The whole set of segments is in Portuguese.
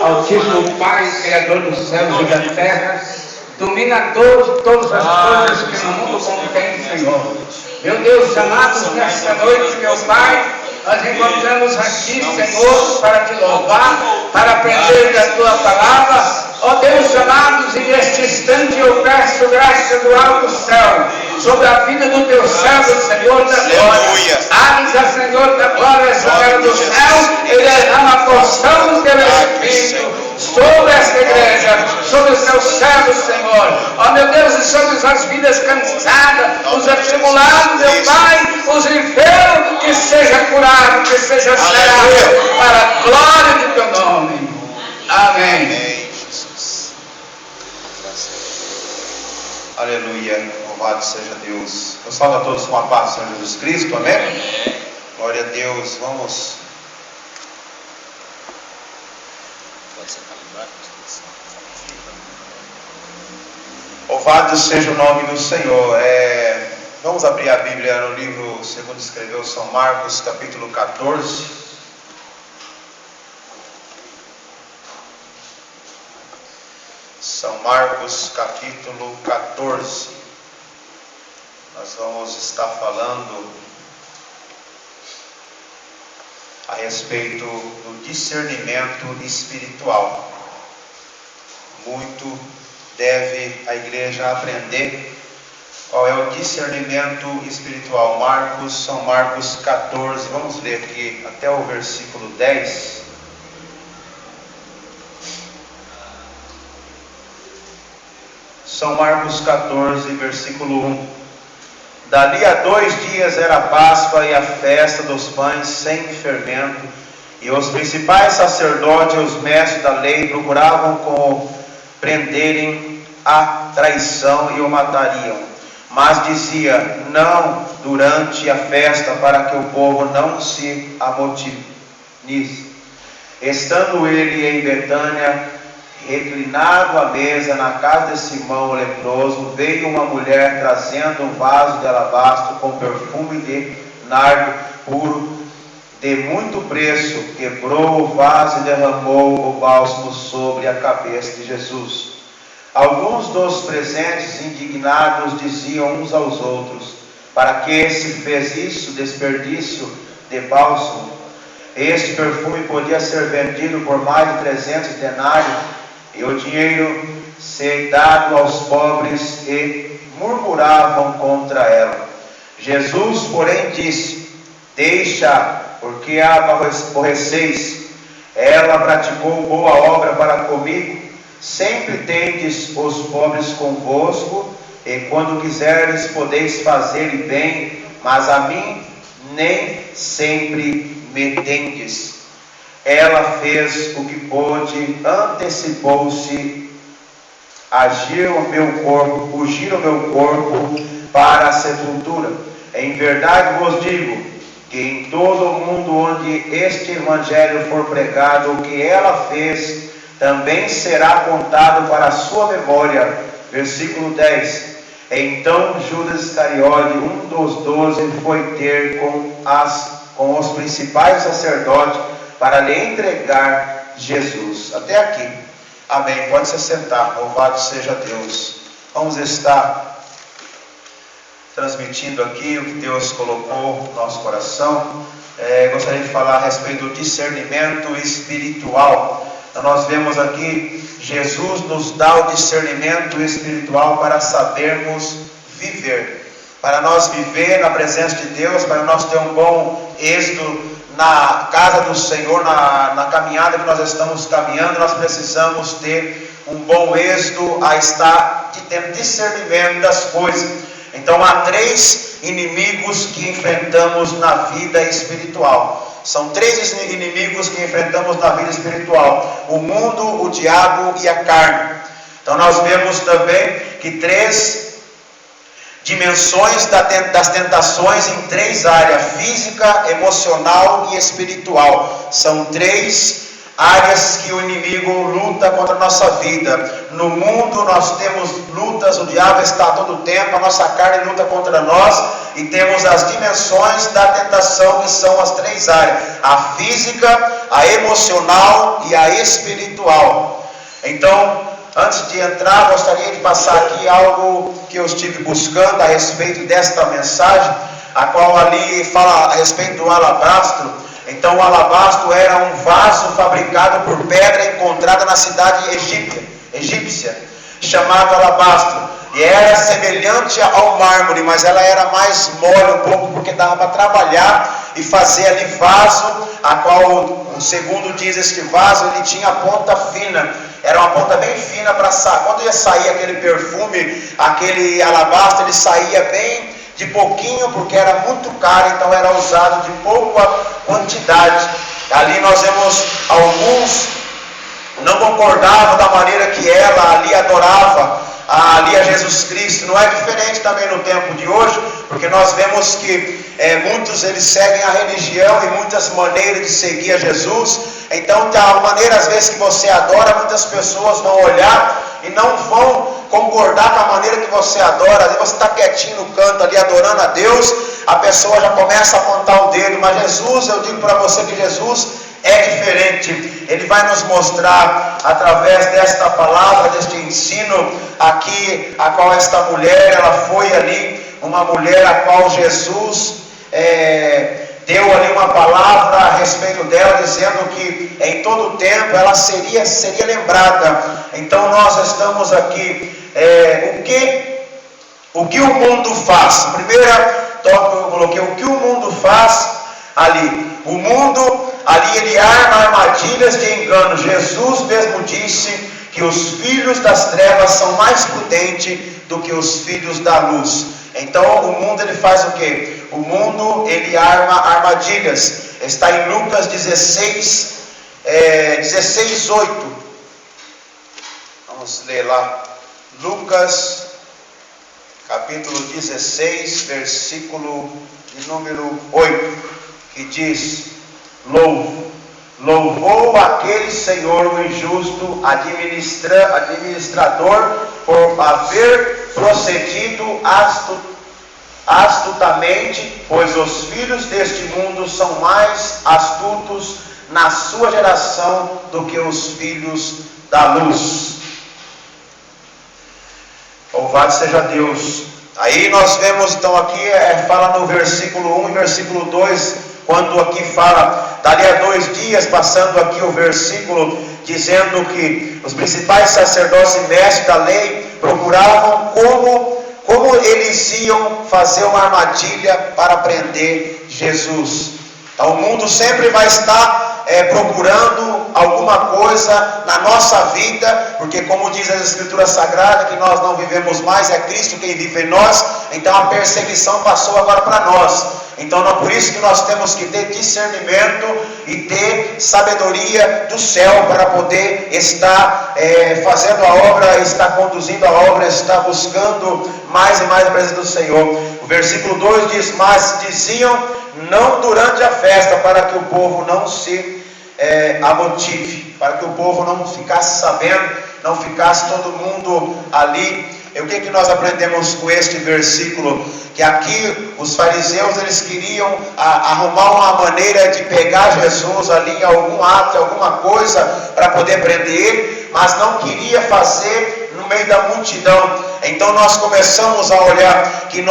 Altíssimo Pai, Criador dos céus e da terra, dominador de todas as coisas que no mundo contém, Senhor. Meu Deus, amados, nesta noite, meu Pai, nós encontramos aqui, Senhor, para te louvar, para aprender da tua palavra. Ó Deus, amados, e neste instante eu peço graça do alto céu sobre a vida do teu servo, Senhor da glória. Abre-se, Senhor da glória, a janela do céu e derrama a porção do teu Espírito sobre esta igreja, sobre os seus servos, Senhor. Ó meu Deus, e sobre as vidas cansadas, os atribulados, meu Pai, os enfermos, que seja curado, que seja sarado, para a glória do teu nome. Amém. Aleluia, louvado seja Deus. Eu saúdo a todos com a paz do Senhor Jesus Cristo, amém? Amém. Glória a Deus, vamos. Louvado seja o nome do Senhor. Vamos abrir a Bíblia no livro segundo escreveu São Marcos, capítulo 14. São Marcos, capítulo 14. Nós vamos estar falando a respeito do discernimento espiritual. Muito deve a igreja aprender qual é o discernimento espiritual. São Marcos 14, vamos ler aqui até o versículo 10. São Marcos 14, versículo 1. Dali a 2 dias era a Páscoa e a festa dos pães sem fermento, e os principais sacerdotes e os mestres da lei procuravam como prenderem a traição e o matariam. Mas dizia, não durante a festa, para que o povo não se amotinize. Estando ele em Betânia, reclinado à mesa na casa de Simão o leproso, veio uma mulher trazendo um vaso de alabastro com perfume de nardo puro de muito preço. Quebrou o vaso e derramou o bálsamo sobre a cabeça de Jesus. Alguns dos presentes, indignados, diziam uns aos outros, para que se fez isso, desperdício de bálsamo? Este perfume podia ser vendido por mais de 300 denários, e o dinheiro ser dado aos pobres, e murmuravam contra ela. Jesus, porém, disse, deixa, porque a aborreceis. Ela praticou boa obra para comigo. Sempre tendes os pobres convosco, e quando quiseres podeis fazer bem, mas a mim nem sempre me tendes. Ela fez o que pôde, antecipou-se, fugir o meu corpo para a sepultura. Em verdade vos digo, que em todo o mundo onde este evangelho for pregado, o que ela fez, também será contado para a sua memória. Versículo 10. Então Judas Iscariote, um dos 12, foi ter com os principais sacerdotes, para lhe entregar Jesus. Até aqui. Amém. Pode se sentar. Louvado seja Deus. Vamos estar transmitindo aqui o que Deus colocou no nosso coração. Gostaria de falar a respeito do discernimento espiritual. Então, nós vemos aqui, Jesus nos dá o discernimento espiritual para sabermos viver. Para nós viver na presença de Deus, para nós ter um bom êxito na casa do Senhor, na caminhada que nós estamos caminhando, nós precisamos ter um bom êxito a estar tendo discernimento das coisas. Então há 3 inimigos que enfrentamos na vida espiritual. São 3 inimigos que enfrentamos na vida espiritual: o mundo, o diabo e a carne. Então nós vemos também que 3 dimensões das tentações em 3 áreas: física, emocional e espiritual. São 3 áreas que o inimigo luta contra a nossa vida. No mundo nós temos lutas, o diabo está a todo tempo, a nossa carne luta contra nós, e temos as dimensões da tentação, que são as três áreas: a física, a emocional e a espiritual. Então, antes de entrar, gostaria de passar aqui algo que eu estive buscando a respeito desta mensagem, a qual ali fala a respeito do alabastro. Então, o alabastro era um vaso fabricado por pedra encontrada na cidade egípcia, chamado alabastro. E era semelhante ao mármore, mas ela era mais mole um pouco, porque dava para trabalhar e fazer ali vaso, a qual, segundo diz este vaso, ele tinha a ponta fina. Era uma ponta bem fina para sair. Quando ia sair aquele perfume, aquele alabastro, ele saía bem de pouquinho, porque era muito caro, então era usado de pouca quantidade. Ali nós vemos alguns não concordavam da maneira que ela ali adorava ali a Jesus Cristo. Não é diferente também no tempo de hoje, porque nós vemos que muitos eles seguem a religião e muitas maneiras de seguir a Jesus. Então, da maneira às vezes que você adora, muitas pessoas vão olhar e não vão concordar com a maneira que você adora. Às vezes você está quietinho no canto ali adorando a Deus, a pessoa já começa a apontar o dedo. Mas Jesus, eu digo para você que Jesus é diferente. Ele vai nos mostrar através desta palavra, deste ensino aqui, a qual esta mulher, ela foi ali uma mulher a qual Jesus deu ali uma palavra a respeito dela, dizendo que em todo tempo ela seria lembrada. Então nós estamos aqui, o que o mundo faz? Primeira tópico eu coloquei, o que o mundo faz ali? O mundo ali, ele arma armadilhas de engano. Jesus mesmo disse que os filhos das trevas são mais prudentes do que os filhos da luz. Então o mundo ele faz o quê? O mundo ele arma armadilhas. Está em Lucas 16:8. Vamos ler lá. Lucas capítulo 16, versículo de número 8. Que diz: louvou aquele Senhor o injusto administrador por haver procedido astutamente, pois os filhos deste mundo são mais astutos na sua geração do que os filhos da luz. Louvado seja Deus. Aí nós vemos então aqui, fala no versículo 1 e versículo 2, quando aqui fala, dali a 2 dias, passando aqui o versículo, dizendo que os principais sacerdotes e mestres da lei procuravam como eles iam fazer uma armadilha para prender Jesus. Então o mundo sempre vai estar procurando alguma coisa na nossa vida, porque como diz as Escrituras Sagradas, que nós não vivemos mais, é Cristo quem vive em nós. Então a perseguição passou agora para nós. Então é por isso que nós temos que ter discernimento e ter sabedoria do céu para poder estar fazendo a obra, estar conduzindo a obra, estar buscando mais e mais a presença do Senhor. O versículo 2 diz: mas diziam não durante a festa, para que o povo não se amotive, para que o povo não ficasse sabendo, não ficasse todo mundo ali. E o que nós aprendemos com este versículo? Que aqui os fariseus eles queriam arrumar uma maneira de pegar Jesus ali em algum ato, alguma coisa para poder prender ele, mas não queria fazer no meio da multidão. Então nós começamos a olhar que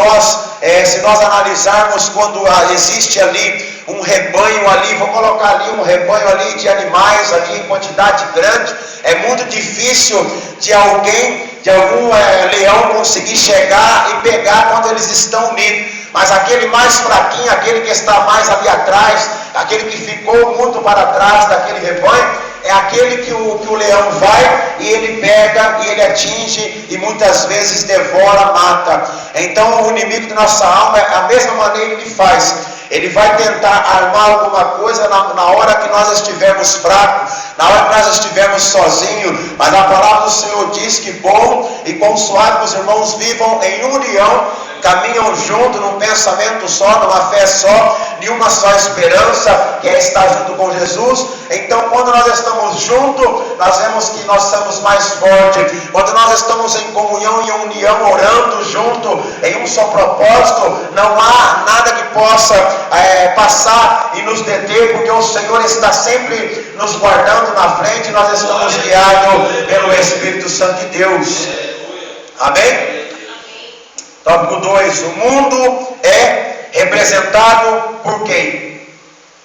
se nós analisarmos quando existe ali um rebanho ali, vou colocar ali um rebanho ali de animais ali em quantidade grande, é muito difícil de algum leão conseguir chegar e pegar quando eles estão unidos. Mas aquele mais fraquinho, aquele que está mais ali atrás, aquele que ficou muito para trás daquele rebanho, é aquele que o leão vai e ele pega e ele atinge e muitas vezes devora, mata. Então o inimigo de nossa alma é a mesma maneira que ele faz. Ele vai tentar armar alguma coisa na hora que nós estivermos fracos, na hora que nós estivermos sozinhos. Mas a palavra do Senhor diz que bom e consoado os irmãos vivam em união, caminham junto num pensamento só, numa fé só, em uma só esperança, que é estar junto com Jesus. Então, quando nós estamos juntos, nós vemos que nós somos mais fortes. Quando nós estamos em comunhão e união, orando junto, em um só propósito, não há nada que possa passar e nos deter, porque o Senhor está sempre nos guardando na frente, nós estamos guiados pelo Espírito Santo de Deus. Amém? Tópico 2. O mundo é representado por quem?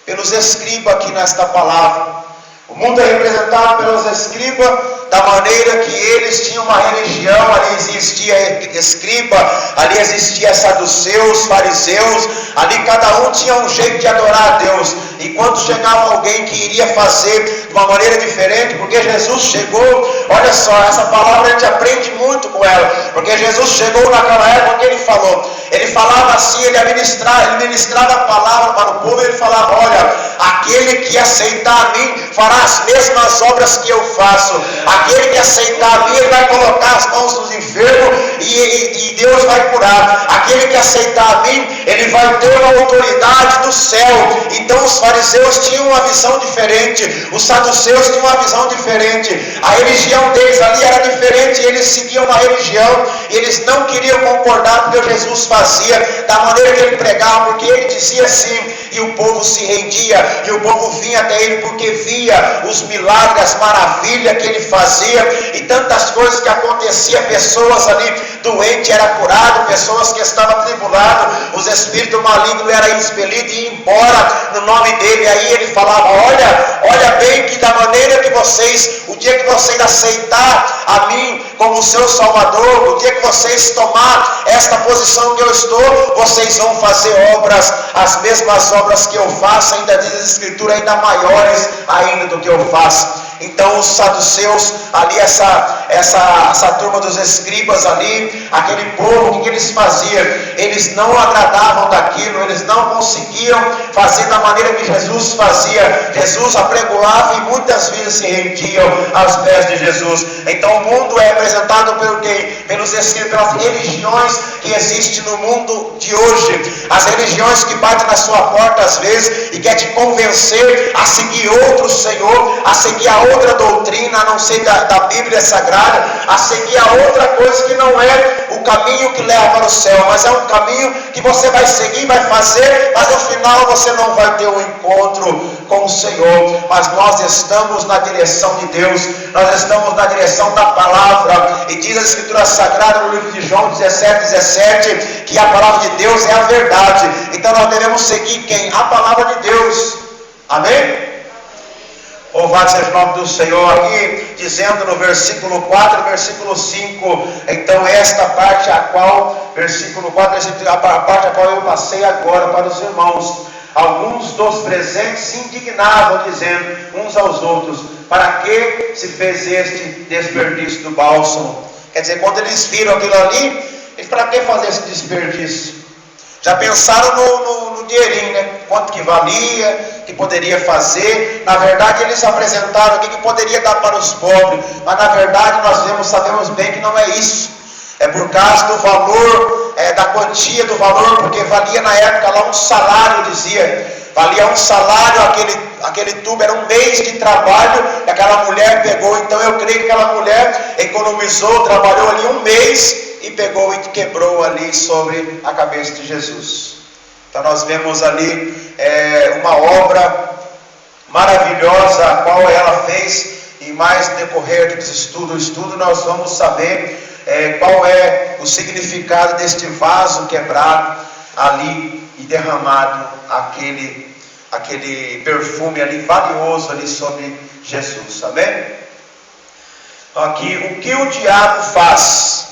Pelos escribas aqui nesta palavra. O mundo é representado pelos escribas, da maneira que eles tinham uma religião. Ali existia escriba, ali existia saduceus, fariseus, ali cada um tinha um jeito de adorar a Deus. E quando chegava alguém que iria fazer de uma maneira diferente, porque Jesus chegou, olha só, essa palavra a gente aprende muito com ela, porque Jesus chegou naquela época que ele falava assim, ele ministrava a palavra para o povo, ele falava: olha, aquele que aceitar a mim fará as mesmas obras que eu faço. Aquele que aceitar a mim, ele vai colocar as mãos nos enfermos e Deus vai curar. Aquele que aceitar a mim, ele vai ter a autoridade do céu. Então os fariseus tinham uma visão diferente, os saduceus tinham uma visão diferente, a religião deles ali era diferente, eles seguiam uma religião, e eles não queriam concordar com o que Jesus fazia, da maneira que ele pregava, porque ele dizia assim, e o povo se rendia, e o povo vinha até ele porque via os milagres, as maravilhas que ele fazia, e tantas coisas que aconteciam. Pessoas ali doentes eram curadas, pessoas que estavam atribuladas, os espíritos malignos eram expelidos e iam embora no nome dele. Aí ele falava: olha bem que da maneira que vocês, o dia que vocês aceitar a mim como seu Salvador, o dia que vocês tomar esta posição que eu estou, vocês vão fazer obras, as mesmas obras que eu faço, ainda diz a Escritura, ainda maiores ainda do que eu faço. Então os saduceus ali, essa turma dos escribas ali, aquele povo, o que eles faziam? Eles não agradavam daquilo, eles não conseguiam fazer da maneira que Jesus fazia. Jesus apregoava e muitas vezes se rendiam aos pés de Jesus. Então o mundo é representado pelo quê? Pelos escribas, pelas religiões que existem no mundo de hoje. As religiões que batem na sua porta às vezes e quer te convencer a seguir outro Senhor, a seguir a outra doutrina, a não ser da Bíblia Sagrada, a seguir a outra coisa que não é o caminho que leva para o céu, mas é um caminho que você vai seguir, vai fazer, mas no final você não vai ter um encontro com o Senhor. Mas nós estamos na direção de Deus, nós estamos na direção da palavra, e diz a Escritura Sagrada no livro de João 17:17, que a palavra de Deus é a verdade. Então nós devemos seguir quem? A palavra de Deus. Amém? Louvado seja o nome do Senhor. Aqui dizendo no versículo 4, versículo 5, então esta parte a qual, versículo 4, a parte a qual eu passei agora para os irmãos. Alguns dos presentes se indignavam, dizendo uns aos outros: para que se fez este desperdício do bálsamo? Quer dizer, quando eles viram aquilo ali, eles: para que fazer esse desperdício? Já pensaram no dinheirinho, né? Quanto que valia, que poderia fazer. Na verdade eles apresentaram o que poderia dar para os pobres, mas na verdade nós sabemos bem que não é isso. É por causa do valor, da quantia do valor, porque valia na época lá um salário, dizia. Valia um salário, aquele tubo era um mês de trabalho, e aquela mulher pegou. Então eu creio que aquela mulher economizou, trabalhou ali um mês, e pegou e quebrou ali sobre a cabeça de Jesus. Então nós vemos ali uma obra maravilhosa, a qual ela fez, e mais no decorrer dos estudo nós vamos saber qual é o significado deste vaso quebrado ali e derramado aquele perfume ali valioso ali sobre Jesus. Amém? Aqui, o que o diabo faz?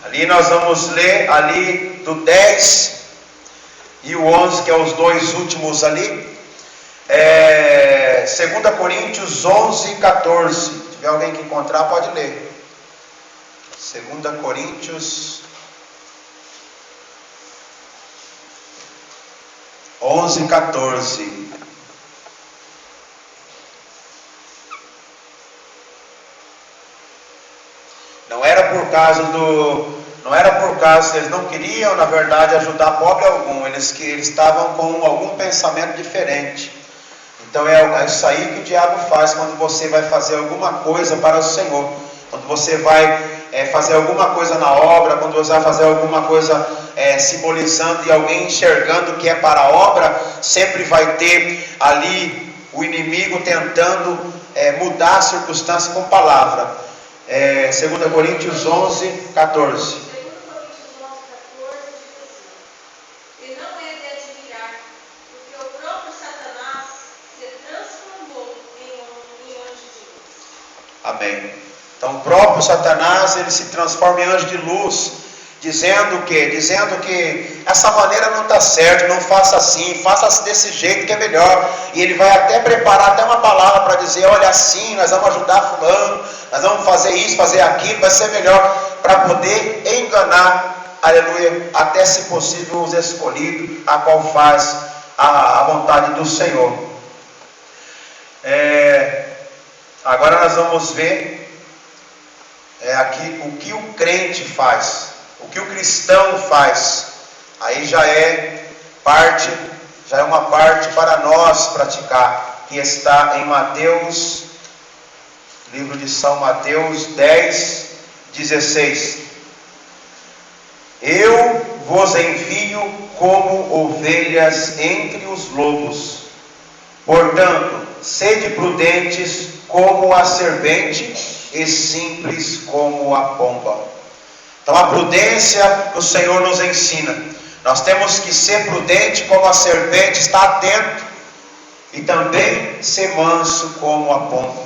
Ali nós vamos ler ali do 10 e o 11, que é os dois últimos ali. 2 Coríntios 11 e 14. Se tiver alguém que encontrar, pode ler. 2 Coríntios 11:14. Não era por causa que eles não queriam, na verdade, ajudar pobre algum. Eles estavam com algum pensamento diferente. Então é isso aí que o diabo faz quando você vai fazer alguma coisa para o Senhor. Quando você vai fazer alguma coisa na obra, quando você vai fazer alguma coisa simbolizando e alguém enxergando que é para a obra, sempre vai ter ali o inimigo tentando mudar a circunstância com palavra. 2 Coríntios 11:14. Amém. Então o próprio Satanás, ele se transforma em anjo de luz, dizendo o quê? Dizendo que essa maneira não está certa, não faça assim, faça desse jeito que é melhor. E ele vai até preparar até uma palavra para dizer, olha, assim nós vamos ajudar fulano, nós vamos fazer isso, fazer aquilo, vai ser melhor, para poder enganar, aleluia, até se possível os escolhidos, a qual faz a vontade do Senhor. Agora nós vamos ver aqui o que o crente faz, o que o cristão faz. Aí já é uma parte para nós praticar, que está em Mateus, livro de São Mateus 10:16. Eu vos envio como ovelhas entre os lobos, portanto, sede prudentes como a serpente e simples como a pomba. Então a prudência o Senhor nos ensina. Nós temos que ser prudente como a serpente, estar atento, e também ser manso como a pomba.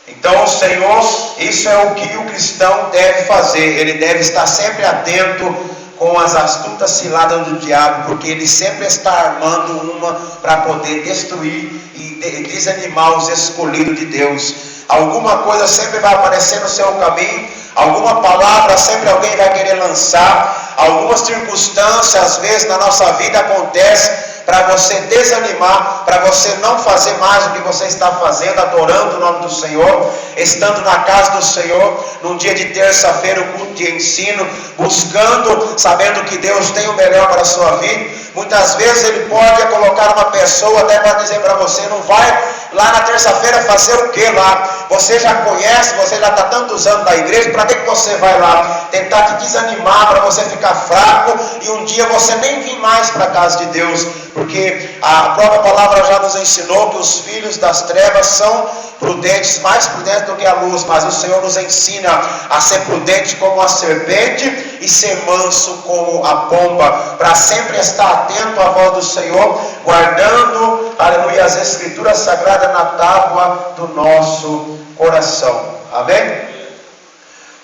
Então o Senhor, isso é o que o cristão deve fazer. Ele deve estar sempre atento com as astutas ciladas do diabo, porque ele sempre está armando uma para poder destruir e desanimar os escolhidos de Deus. Alguma coisa sempre vai aparecer no seu caminho, alguma palavra sempre alguém vai querer lançar, algumas circunstâncias às vezes na nossa vida acontecem para você desanimar, para você não fazer mais o que você está fazendo, adorando o nome do Senhor, estando na casa do Senhor, num dia de terça-feira, o culto de ensino, buscando, sabendo que Deus tem o melhor para a sua vida. Muitas vezes Ele pode colocar uma pessoa até para dizer para você, não vai lá na terça-feira fazer o que lá? Você já conhece, você já está tantos anos na igreja, para que você vai lá? Tentar te desanimar, para você ficar fraco, e um dia você nem vir mais para a casa de Deus, porque a própria palavra já nos ensinou que os filhos das trevas são prudentes, mais prudentes do que a luz, mas o Senhor nos ensina a ser prudente como a serpente e ser manso como a pomba, para sempre estar atento à voz do Senhor, guardando, aleluia, as escrituras sagradas na tábua do nosso coração. Amém?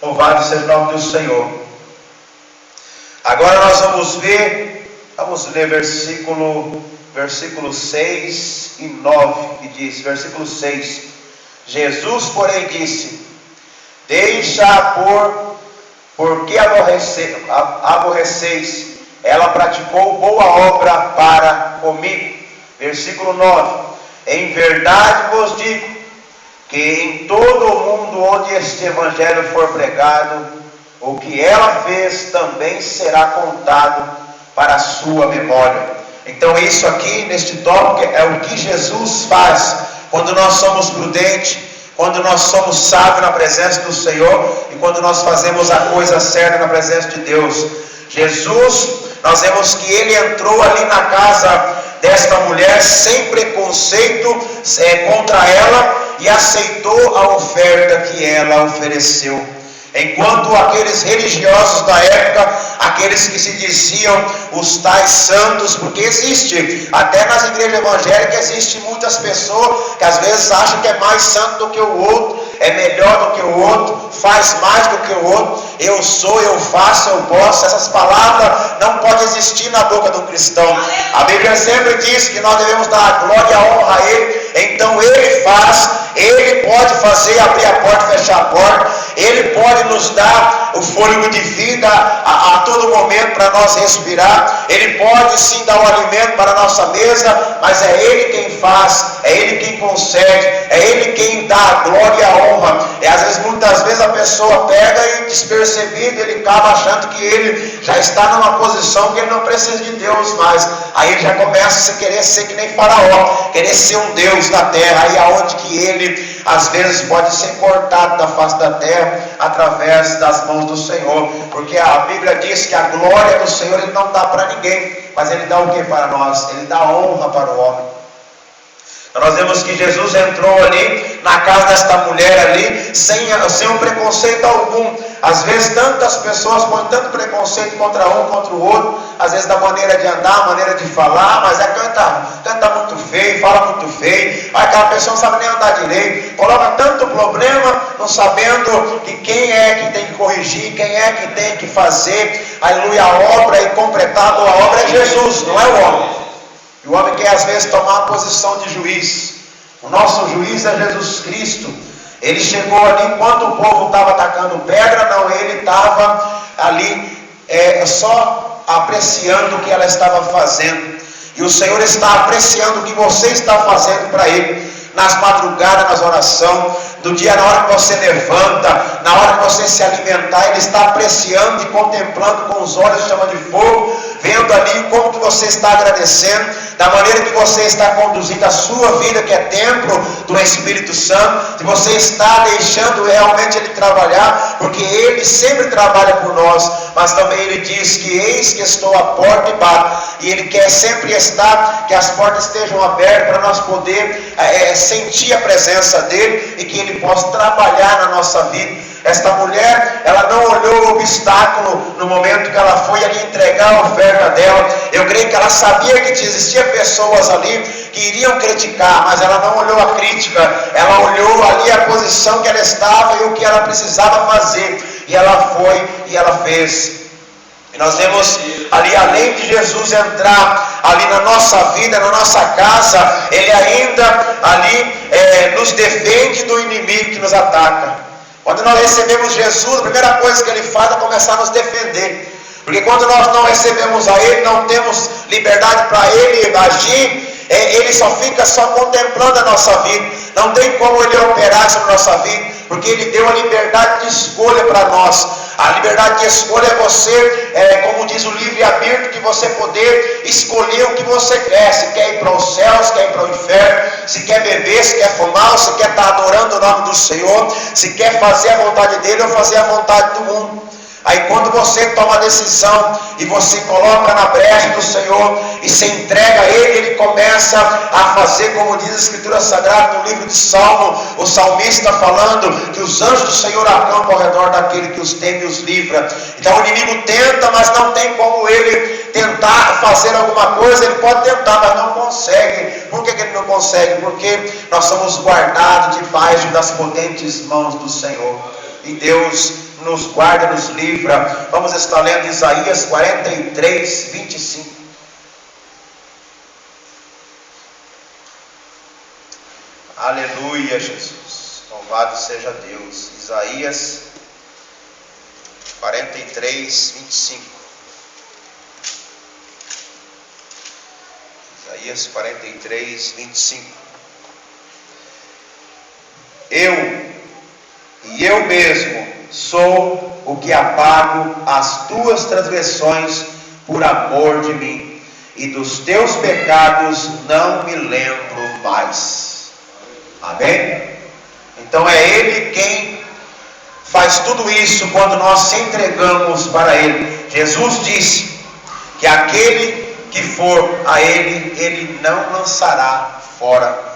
Louvado seja o nome do Senhor. Agora nós vamos ler, vamos ler versículo 6 e 9, que diz, versículo 6, Jesus, porém, disse, deixa porque aborreceis, ela praticou boa obra para comigo. Versículo 9, em verdade vos digo, que em todo o mundo onde este evangelho for pregado, o que ela fez também será contado para a sua memória. Então isso aqui, neste tópico, é o que Jesus faz quando nós somos prudentes, quando nós somos sábios na presença do Senhor e quando nós fazemos a coisa certa na presença de Deus. Jesus, nós vemos que Ele entrou ali na casa desta mulher sem preconceito contra ela e aceitou a oferta que ela ofereceu. Enquanto aqueles religiosos da época, aqueles que se diziam os tais santos, porque existe, até nas igrejas evangélicas existe muitas pessoas que às vezes acham que é mais santo do que o outro, é melhor do que o outro, faz mais do que o outro, eu sou, eu faço, eu posso. Essas palavras não podem existir na boca do cristão. A Bíblia sempre diz que nós devemos dar glória e honra a Ele, então Ele faz, Ele pode fazer fazer abrir a porta e fechar a porta. Ele pode nos dar o fôlego de vida a todo momento para nós respirar. Ele pode sim dar o alimento para a nossa mesa, mas é Ele quem faz, é Ele quem concede, é Ele quem dá a glória e a honra. E às vezes, muitas vezes a pessoa pega e despercebido, ele acaba achando que ele já está numa posição que ele não precisa de Deus mais. Aí ele já começa a querer ser que nem Faraó, querer ser um Deus na terra. Aí aonde que ele às vezes pode ser cortado da face da terra através das mãos do Senhor, porque a Bíblia diz que a glória do Senhor Ele não dá para ninguém, mas Ele dá o que para nós? Ele dá honra para o homem. Nós vemos que Jesus entrou ali na casa desta mulher ali sem um preconceito algum. Às vezes tantas pessoas põem tanto preconceito contra um, contra o outro, às vezes da maneira de andar, maneira de falar, mas canta muito feio, fala muito feio, aquela pessoa não sabe nem andar direito, coloca tanto problema, não sabendo que quem é que tem que corrigir, quem é que tem que fazer, aleluia, a obra e completar a obra é Jesus, não é o homem. E o homem quer às vezes tomar a posição de juiz. O nosso juiz é Jesus Cristo. Ele chegou ali enquanto o povo estava atacando pedra, não, ele estava ali só apreciando o que ela estava fazendo. E o Senhor está apreciando o que você está fazendo para Ele. Nas madrugadas, nas orações, do dia, na hora que você levanta, na hora que você se alimentar, Ele está apreciando e contemplando com os olhos de chama de fogo, vendo ali como que você está agradecendo, da maneira que você está conduzindo a sua vida, que é templo do Espírito Santo, se você está deixando realmente Ele trabalhar, porque Ele sempre trabalha por nós, mas também Ele diz que eis que estou à porta e bato, e Ele quer sempre estar, que as portas estejam abertas para nós poder sentir a presença dEle, e que Ele possa trabalhar na nossa vida. Esta mulher, ela não olhou o obstáculo no momento que ela foi ali entregar a oferta dela. Eu creio que ela sabia que existia pessoas ali que iriam criticar, mas ela não olhou a crítica, ela olhou ali a posição que ela estava e o que ela precisava fazer, e ela foi e ela fez. E nós vemos ali, além de Jesus entrar ali na nossa vida, na nossa casa, Ele ainda ali nos defende do inimigo que nos ataca. Quando nós recebemos Jesus, a primeira coisa que Ele faz é começar a nos defender. Porque quando nós não recebemos a Ele, não temos liberdade para Ele agir, Ele só fica contemplando a nossa vida. Não tem como Ele operar sobre a nossa vida, porque Ele deu a liberdade de escolha para nós. A liberdade de escolha é você, como diz o livre-arbítrio, que você poder escolher o que você quer. Se quer ir para os céus, se quer ir para o inferno, se quer beber, se quer fumar, se quer estar adorando o nome do Senhor, se quer fazer a vontade dEle ou fazer a vontade do mundo. Aí quando você toma a decisão e você coloca na brecha do Senhor e se entrega a Ele, Ele começa a fazer, como diz a Escritura Sagrada no livro de Salmo, o salmista falando que os anjos do Senhor acampam ao redor daquele que os teme e os livra. Então o inimigo tenta, mas não tem como ele tentar fazer alguma coisa. Ele pode tentar, mas não consegue. Por que ele não consegue? Porque nós somos guardados debaixo das potentes mãos do Senhor. E Deus nos guarda, nos livra. Vamos estar lendo Isaías 43, 25. Aleluia, Jesus. Louvado seja Deus. Isaías 43, 25. Isaías 43, 25. Eu mesmo sou o que apago as tuas transgressões por amor de mim, e dos teus pecados não me lembro mais. Amém? Então é Ele quem faz tudo isso quando nós se entregamos para Ele. Jesus disse que aquele que for a Ele, Ele não lançará fora.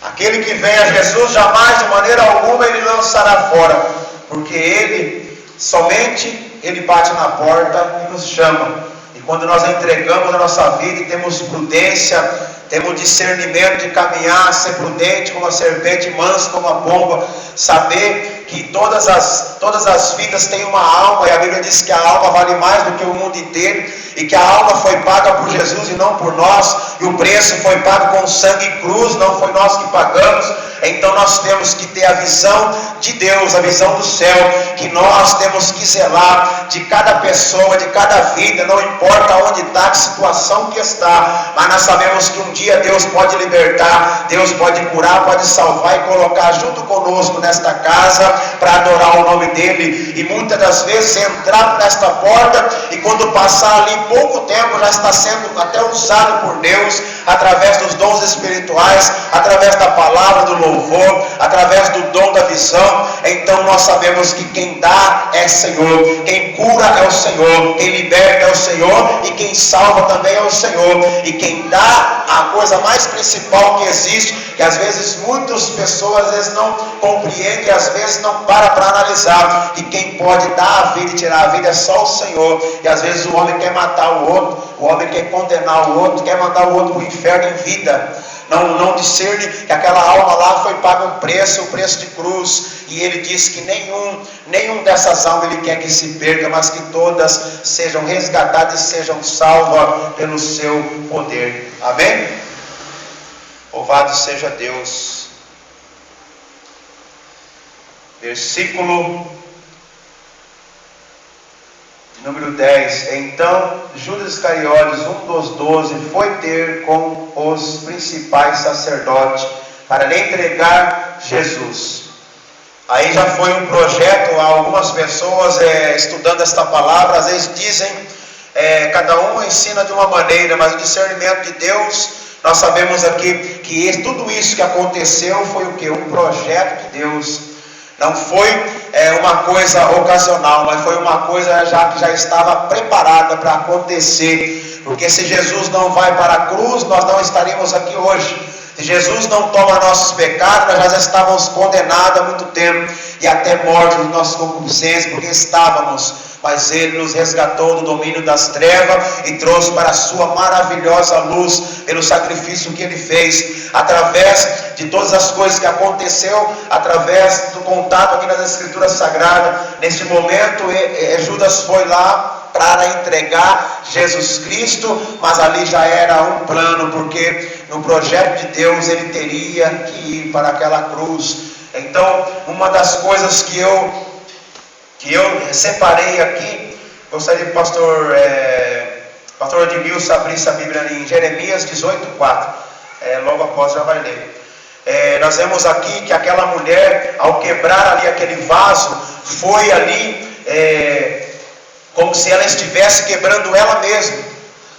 Aquele que vem a Jesus, jamais, de maneira alguma, Ele lançará fora, porque Ele, somente Ele bate na porta e nos chama. E quando nós entregamos a nossa vida e temos prudência, temos discernimento de caminhar, ser prudente como a serpente, manso como a pomba, saber que todas as vidas têm uma alma, e a Bíblia diz que a alma vale mais do que o mundo inteiro, e que a alma foi paga por Jesus e não por nós, e o preço foi pago com sangue e cruz, não foi nós que pagamos. Então nós temos que ter a visão de Deus, a visão do céu, que nós temos que zelar de cada pessoa, de cada vida, não importa onde está, que situação que está, mas nós sabemos que um dia Deus pode libertar, Deus pode curar, pode salvar e colocar junto conosco nesta casa para adorar o nome dele. E muitas das vezes entrar nesta porta e quando passar ali pouco tempo já está sendo até usado por Deus através dos dons espirituais, através da palavra, do louvor, através do dom da visão. Então nós sabemos que quem dá é Senhor, quem cura é o Senhor, quem liberta é o Senhor e quem salva também é o Senhor. E quem dá a coisa mais principal que existe, que às vezes muitas pessoas às vezes não compreendem, às vezes não para analisar, que quem pode dar a vida e tirar a vida é só o Senhor. E às vezes o homem quer matar o outro, o homem quer condenar o outro, quer mandar o outro para o inferno em vida. Não discerne que aquela alma lá foi paga um preço de cruz. E ele diz que nenhum dessas almas ele quer que se perca, mas que todas sejam resgatadas e sejam salvas pelo seu poder. Amém? Louvado seja Deus. Versículo número 10. Então Judas Iscariotes, um dos 12, foi ter com os principais sacerdotes para lhe entregar Jesus. Aí já foi um projeto, algumas pessoas estudando esta palavra, às vezes dizem, cada um ensina de uma maneira, mas o discernimento de Deus, nós sabemos aqui que tudo isso que aconteceu foi o que? Um projeto de Deus. Não foi uma coisa ocasional, mas foi uma coisa que já estava preparada para acontecer. Porque se Jesus não vai para a cruz, nós não estaríamos aqui hoje. Se Jesus não toma nossos pecados, nós já estávamos condenados há muito tempo e até mortos dos nossos concupiscências, porque estávamos. Mas Ele nos resgatou do domínio das trevas e trouxe para a sua maravilhosa luz pelo sacrifício que Ele fez, através de todas as coisas que aconteceu, através do contato aqui nas Escrituras Sagradas. Neste momento, Judas foi lá para entregar Jesus Cristo, mas ali já era um plano, porque no projeto de Deus ele teria que ir para aquela cruz. Então, uma das coisas que eu separei aqui, gostaria que o pastor Edmilson abrisse a Bíblia em Jeremias 18:4, logo após já vai ler. Nós vemos aqui que aquela mulher, ao quebrar ali aquele vaso, foi ali como se ela estivesse quebrando ela mesma.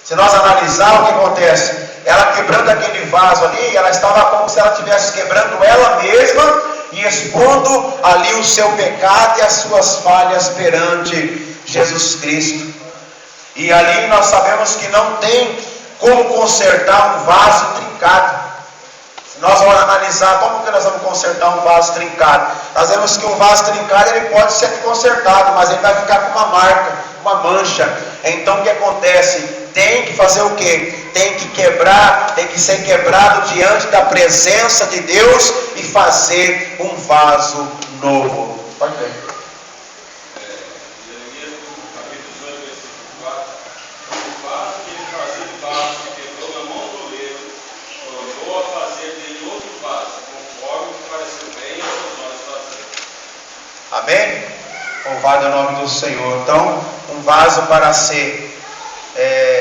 Se nós analisarmos o que acontece, ela quebrando aquele vaso ali, ela estava como se ela estivesse quebrando ela mesma e expondo ali o seu pecado e as suas falhas perante Jesus Cristo. E ali nós sabemos que não tem como consertar um vaso trincado. Se nós vamos analisar como que nós vamos consertar um vaso trincado, nós vemos que um vaso trincado ele pode ser consertado, mas ele vai ficar com uma marca, uma mancha. Então o que acontece? Tem que fazer o quê? Tem que quebrar, tem que ser quebrado diante da presença de Deus e fazer um vaso novo. Pode ver. Jeremias, capítulo 18, versículo 4. O vaso que ele fazia de barro se quebrou na mão do oleiro, tornou a fazer dele outro vaso, conforme o que pareceu bem aos seus olhos fazer. Amém? Louvado é o nome do Senhor. Então, um vaso para ser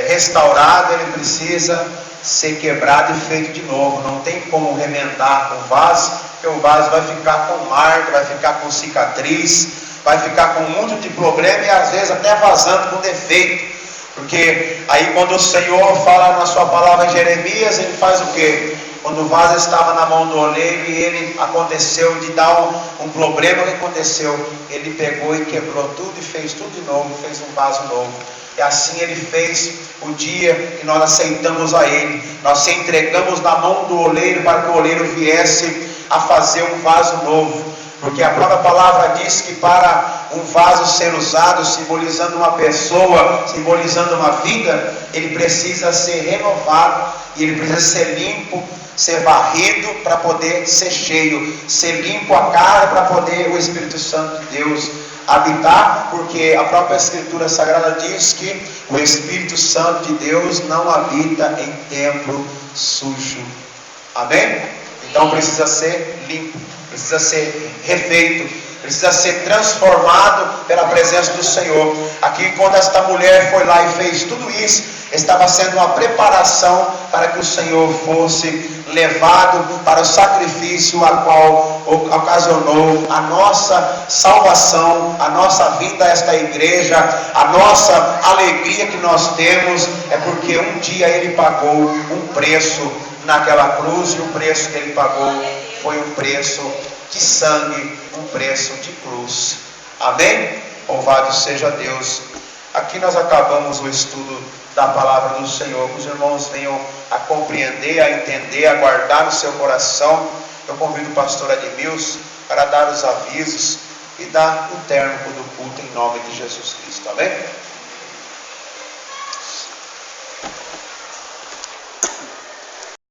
restaurado, ele precisa ser quebrado e feito de novo. Não tem como remendar o vaso, porque o vaso vai ficar com marca, vai ficar com cicatriz, vai ficar com um monte de problema e às vezes até vazando com defeito. Porque aí quando o Senhor fala na sua palavra em Jeremias, ele faz o quê? Quando o vaso estava na mão do oleiro e ele aconteceu de dar um problema, o que aconteceu? Ele pegou e quebrou tudo e fez tudo de novo, fez um vaso novo. E assim ele fez o dia que nós aceitamos a Ele. Nós se entregamos na mão do oleiro para que o oleiro viesse a fazer um vaso novo. Porque a própria palavra diz que para um vaso ser usado, simbolizando uma pessoa, simbolizando uma vida, ele precisa ser renovado, e ele precisa ser limpo, ser varrido para poder ser cheio, ser limpo a cara para poder o Espírito Santo de Deus habitar, porque a própria Escritura Sagrada diz que o Espírito Santo de Deus não habita em templo sujo. Amém? Então precisa ser limpo, precisa ser refeito, precisa ser transformado pela presença do Senhor. Aqui, quando esta mulher foi lá e fez tudo isso, estava sendo uma preparação para que o Senhor fosse levado para o sacrifício a qual ocasionou a nossa salvação, a nossa vinda a esta igreja, a nossa alegria que nós temos, é porque um dia Ele pagou um preço naquela cruz, e o preço que Ele pagou foi um preço de sangue, um preço de cruz. Amém? Louvado seja Deus. Aqui nós acabamos o estudo da palavra do Senhor. Que os irmãos venham a compreender, a entender, a guardar no seu coração. Eu convido o pastor Admilson para dar os avisos e dar o término do culto em nome de Jesus Cristo. Amém?